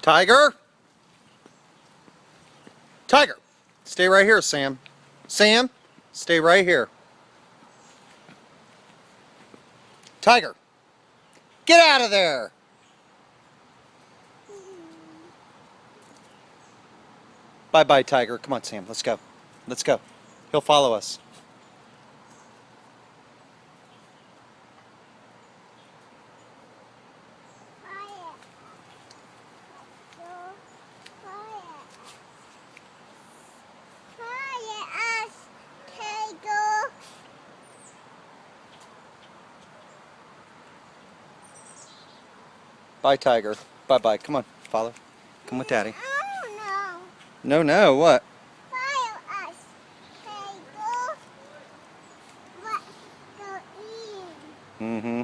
Tiger? Tiger! Stay right here, Sam. Sam, stay right here. Tiger! Get out of there! Bye-bye, Tiger. Come on, Sam. Let's go. Let's go. He'll follow us. Bye, Tiger. Bye-bye. Come on, follow. Come with Daddy. No, no, what? Follow us. Tiger. What? Go in. Mm-hmm.